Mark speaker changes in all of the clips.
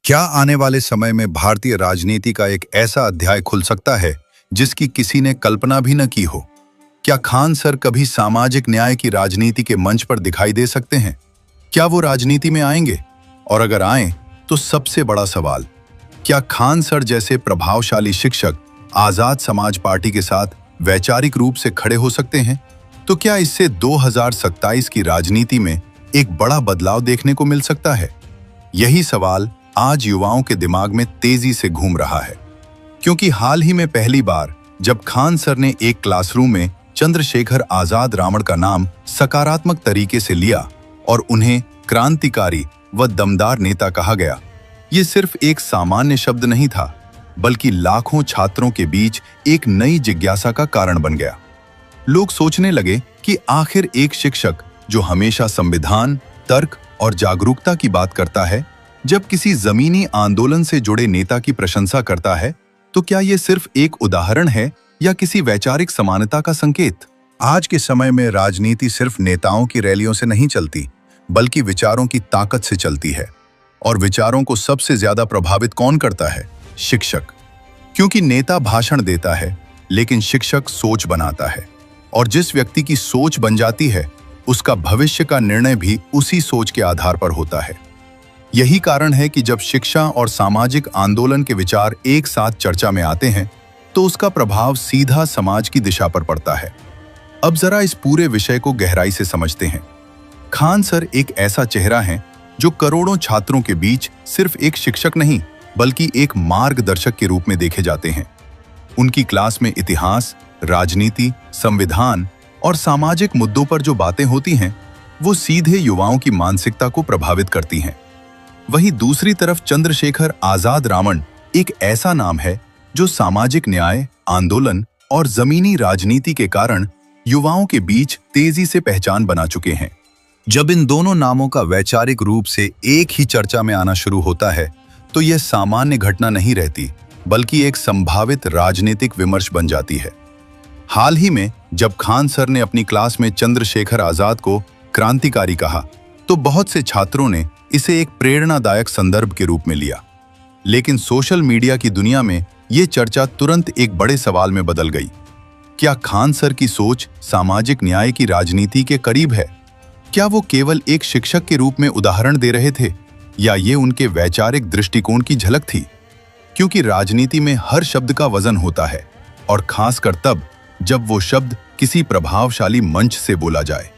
Speaker 1: क्या आने वाले समय में भारतीय राजनीति का एक ऐसा अध्याय खुल सकता है जिसकी किसी ने कल्पना भी न की हो? क्या खान सर कभी सामाजिक न्याय की राजनीति के मंच पर दिखाई दे सकते हैं? क्या वो राजनीति में आएंगे? और अगर आएं, तो सबसे बड़ा सवाल, क्या खान सर जैसे प्रभावशाली शिक्षक आजाद समाज पार्टी के साथ वैचारिक रूप से खड़े हो सकते हैं? तो क्या इससे 2027 की राजनीति में एक बड़ा बदलाव देखने को मिल सकता है? यही सवाल आज युवाओं के दिमाग में तेजी से घूम रहा है, क्योंकि हाल ही में पहली बार जब खान सर ने एक क्लासरूम में चंद्रशेखर आजाद रावण का नाम सकारात्मक तरीके से लिया और उन्हें क्रांतिकारी व दमदार नेता कहा गया, ये सिर्फ एक सामान्य शब्द नहीं था, बल्कि लाखों छात्रों के बीच एक नई जिज्ञासा का कारण बन गया। लोग सोचने लगे कि आखिर एक शिक्षक जो हमेशा संविधान, तर्क और जागरूकता की बात करता है, जब किसी जमीनी आंदोलन से जुड़े नेता की प्रशंसा करता है, तो क्या ये सिर्फ एक उदाहरण है या किसी वैचारिक समानता का संकेत? आज के समय में राजनीति सिर्फ नेताओं की रैलियों से नहीं चलती, बल्कि विचारों की ताकत से चलती है। और विचारों को सबसे ज्यादा प्रभावित कौन करता है? शिक्षक। क्योंकि नेता भाषण देता है, लेकिन शिक्षक सोच बनाता है, और जिस व्यक्ति की सोच बन जाती है, उसका भविष्य का निर्णय भी उसी सोच के आधार पर होता है। यही कारण है कि जब शिक्षा और सामाजिक आंदोलन के विचार एक साथ चर्चा में आते हैं, तो उसका प्रभाव सीधा समाज की दिशा पर पड़ता है। अब जरा इस पूरे विषय को गहराई से समझते हैं। खान सर एक ऐसा चेहरा है जो करोड़ों छात्रों के बीच सिर्फ एक शिक्षक नहीं, बल्कि एक मार्गदर्शक के रूप में देखे जाते हैं। उनकी क्लास में इतिहास, राजनीति, संविधान और सामाजिक मुद्दों पर जो बातें होती हैं, वो सीधे युवाओं की मानसिकता को प्रभावित करती हैं। वहीं दूसरी तरफ चंद्रशेखर आजाद रावण एक ऐसा नाम है जो सामाजिक न्याय, आंदोलन और जमीनी राजनीति के कारण युवाओं के बीच तेजी से पहचान बना चुके हैं। जब इन दोनों नामों का वैचारिक रूप से एक ही चर्चा में आना शुरू होता है, तो यह सामान्य घटना नहीं रहती, बल्कि एक संभावित राजनीतिक विमर्श बन जाती है। हाल ही में जब खान सर ने अपनी क्लास में चंद्रशेखर आजाद को क्रांतिकारी कहा, तो बहुत से छात्रों ने इसे एक प्रेरणादायक संदर्भ के रूप में लिया। लेकिन सोशल मीडिया की दुनिया में ये चर्चा तुरंत एक बड़े सवाल में बदल गई। क्या खान सर की सोच सामाजिक न्याय की राजनीति के करीब है? क्या वो केवल एक शिक्षक के रूप में उदाहरण दे रहे थे, या ये उनके वैचारिक दृष्टिकोण की झलक थी? क्योंकि राजनीति में हर शब्द का वजन होता है, और खासकर तब जब वो शब्द किसी प्रभावशाली मंच से बोला जाए।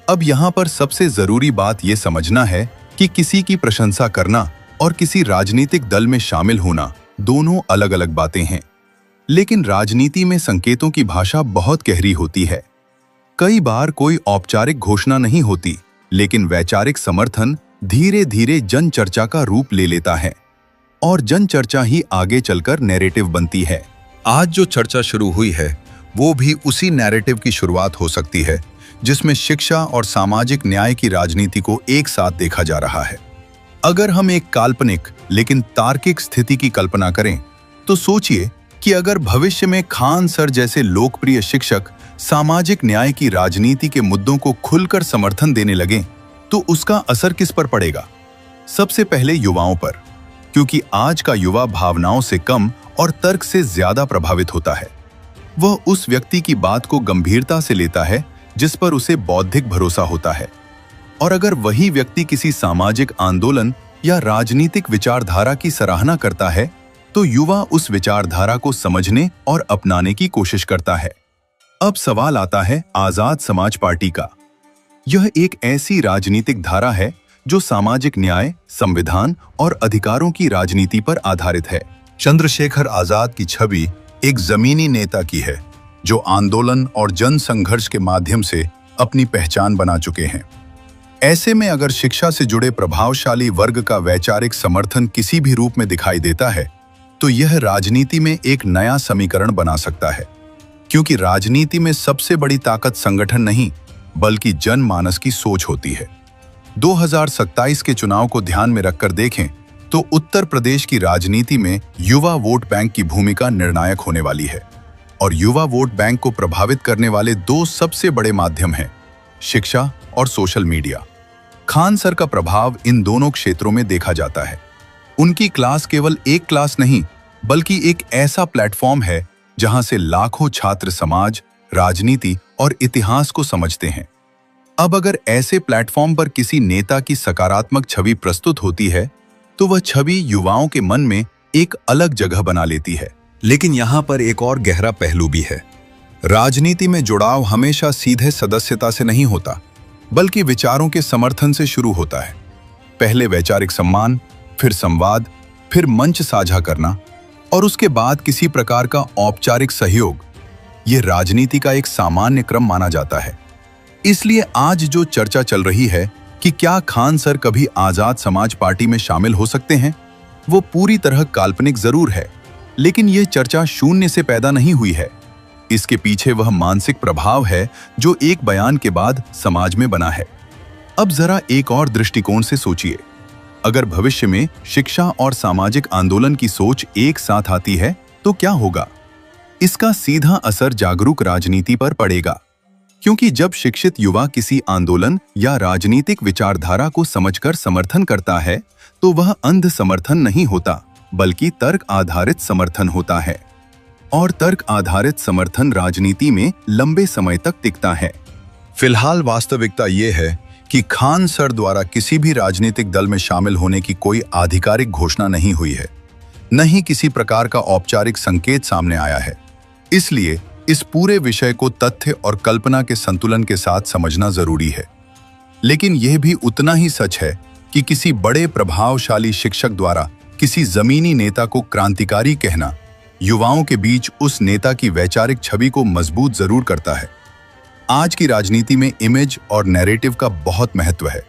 Speaker 1: अब यहाँ पर सबसे जरूरी बात ये समझना है कि किसी की प्रशंसा करना और किसी राजनीतिक दल में शामिल होना दोनों अलग अलग बातें हैं। लेकिन राजनीति में संकेतों की भाषा बहुत गहरी होती है। कई बार कोई औपचारिक घोषणा नहीं होती, लेकिन वैचारिक समर्थन धीरे धीरे जन चर्चा का रूप ले लेता है, और जन चर्चा ही आगे चलकर नैरेटिव बनती है। आज जो चर्चा शुरू हुई है, वो भी उसी नैरेटिव की शुरुआत हो सकती है, जिसमें शिक्षा और सामाजिक न्याय की राजनीति को एक साथ देखा जा रहा है। अगर हम एक काल्पनिक लेकिन तार्किक स्थिति की कल्पना करें, तो सोचिए कि अगर भविष्य में खान सर जैसे लोकप्रिय शिक्षक सामाजिक न्याय की राजनीति के मुद्दों को खुलकर समर्थन देने लगें, तो उसका असर किस पर पड़ेगा? सबसे पहले युवाओं पर, क्योंकि आज का युवा भावनाओं से कम और तर्क से ज्यादा प्रभावित होता है। वह उस व्यक्ति की बात को गंभीरता से लेता है जिस पर उसे बौद्धिक भरोसा होता है। और अगर वही व्यक्ति किसी सामाजिक आंदोलन या राजनीतिक विचारधारा की सराहना करता है, तो युवा उस विचारधारा को समझने और अपनाने की कोशिश करता है। अब सवाल आता है आजाद समाज पार्टी का। यह एक ऐसी राजनीतिक धारा है जो सामाजिक न्याय, संविधान और अधिकारों की राजनीति पर आधारित है। चंद्रशेखर आजाद की छवि एक जमीनी नेता की है, जो आंदोलन और जन संघर्ष के माध्यम से अपनी पहचान बना चुके हैं। ऐसे में अगर शिक्षा से जुड़े प्रभावशाली वर्ग का वैचारिक समर्थन किसी भी रूप में दिखाई देता है, तो यह राजनीति में एक नया समीकरण बना सकता है। क्योंकि राजनीति में सबसे बड़ी ताकत संगठन नहीं, बल्कि जनमानस की सोच होती है। 2027 के चुनाव को ध्यान में रखकर देखें, तो उत्तर प्रदेश की राजनीति में युवा वोट बैंक की भूमिका निर्णायक होने वाली है। और युवा वोट बैंक को प्रभावित करने वाले दो सबसे बड़े माध्यम हैं, शिक्षा और सोशल मीडिया। खान सर का प्रभाव इन दोनों क्षेत्रों में देखा जाता है। उनकी क्लास केवल एक क्लास नहीं, बल्कि एक ऐसा प्लेटफॉर्म है जहां से लाखों छात्र समाज, राजनीति और इतिहास को समझते हैं। अब अगर ऐसे प्लेटफॉर्म पर किसी नेता की सकारात्मक छवि प्रस्तुत होती है, तो वह छवि युवाओं के मन में एक अलग जगह बना लेती है। लेकिन यहाँ पर एक और गहरा पहलू भी है। राजनीति में जुड़ाव हमेशा सीधे सदस्यता से नहीं होता, बल्कि विचारों के समर्थन से शुरू होता है। पहले वैचारिक सम्मान, फिर संवाद, फिर मंच साझा करना और उसके बाद किसी प्रकार का औपचारिक सहयोग, ये राजनीति का एक सामान्य क्रम माना जाता है। इसलिए आज जो चर्चा चल रही है कि क्या खान सर कभी आजाद समाज पार्टी में शामिल हो सकते हैं, वो पूरी तरह काल्पनिक जरूर है, लेकिन ये चर्चा शून्य से पैदा नहीं हुई है। इसके पीछे वह मानसिक प्रभाव है जो एक बयान के बाद समाज में बना है। अब जरा एक और दृष्टिकोण से सोचिए, अगर भविष्य में शिक्षा और सामाजिक आंदोलन की सोच एक साथ आती है तो क्या होगा? इसका सीधा असर जागरूक राजनीति पर पड़ेगा, क्योंकि जब शिक्षित युवा किसी आंदोलन या राजनीतिक विचारधारा को समझकर समर्थन करता है, तो वह अंध समर्थन नहीं होता, बल्कि तर्क आधारित समर्थन होता है। और तर्क आधारित समर्थन राजनीति में लंबे समय तक टिकता है। फिलहाल वास्तविकता ये है कि खान सर द्वारा किसी भी राजनीतिक दल में शामिल होने की कोई आधिकारिक घोषणा नहीं हुई है, न ही किसी प्रकार का औपचारिक संकेत सामने आया है। इसलिए इस पूरे विषय को तथ्य और कल्पना के संतुलन के साथ समझना जरूरी है। लेकिन यह भी उतना ही सच है कि किसी बड़े प्रभावशाली शिक्षक द्वारा किसी जमीनी नेता को क्रांतिकारी कहना युवाओं के बीच उस नेता की वैचारिक छवि को मजबूत जरूर करता है। आज की राजनीति में इमेज और नैरेटिव का बहुत महत्व है।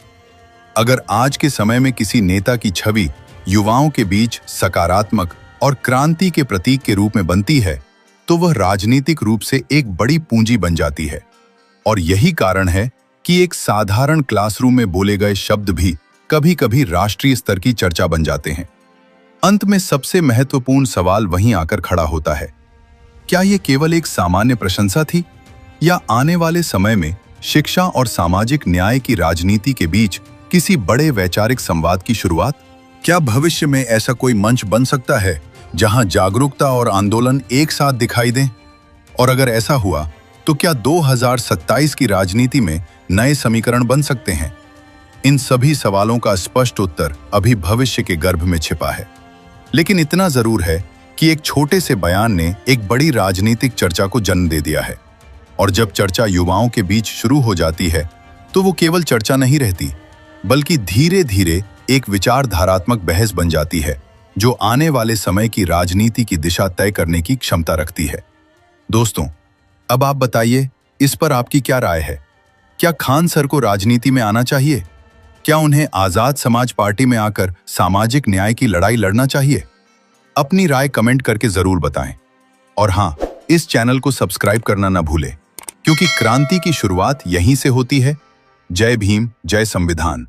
Speaker 1: अगर आज के समय में किसी नेता की छवि युवाओं के बीच सकारात्मक और क्रांति के प्रतीक के रूप में बनती है, तो वह राजनीतिक रूप से एक बड़ी पूंजी बन जाती है। और यही कारण है कि एक साधारण क्लासरूम में बोले गए शब्द भी कभी-कभी राष्ट्रीय स्तर की चर्चा बन जाते हैं। अंत में सबसे महत्वपूर्ण सवाल वहीं आकर खड़ा होता है, क्या यह केवल एक सामान्य प्रशंसा थी, या आने वाले समय में शिक्षा और सामाजिक न्याय की राजनीति के बीच किसी बड़े वैचारिक संवाद की शुरुआत? क्या भविष्य में ऐसा कोई मंच बन सकता है जहां जागरूकता और आंदोलन एक साथ दिखाई दें? और अगर ऐसा हुआ तो क्या 2027 की राजनीति में नए समीकरण बन सकते हैं? इन सभी सवालों का स्पष्ट उत्तर अभी भविष्य के गर्भ में छिपा है। लेकिन इतना जरूर है कि एक छोटे से बयान ने एक बड़ी राजनीतिक चर्चा को जन्म दे दिया है। और जब चर्चा युवाओं के बीच शुरू हो जाती है, तो वो केवल चर्चा नहीं रहती, बल्कि धीरे धीरे एक विचारधारात्मक बहस बन जाती है, जो आने वाले समय की राजनीति की दिशा तय करने की क्षमता रखती है। दोस्तों, अब आप बताइए, इस पर आपकी क्या राय है? क्या खान सर को राजनीति में आना चाहिए? क्या उन्हें आजाद समाज पार्टी में आकर सामाजिक न्याय की लड़ाई लड़ना चाहिए? अपनी राय कमेंट करके जरूर बताएं। और हाँ, इस चैनल को सब्सक्राइब करना ना भूलें, क्योंकि क्रांति की शुरुआत यहीं से होती है। जय भीम, जय संविधान।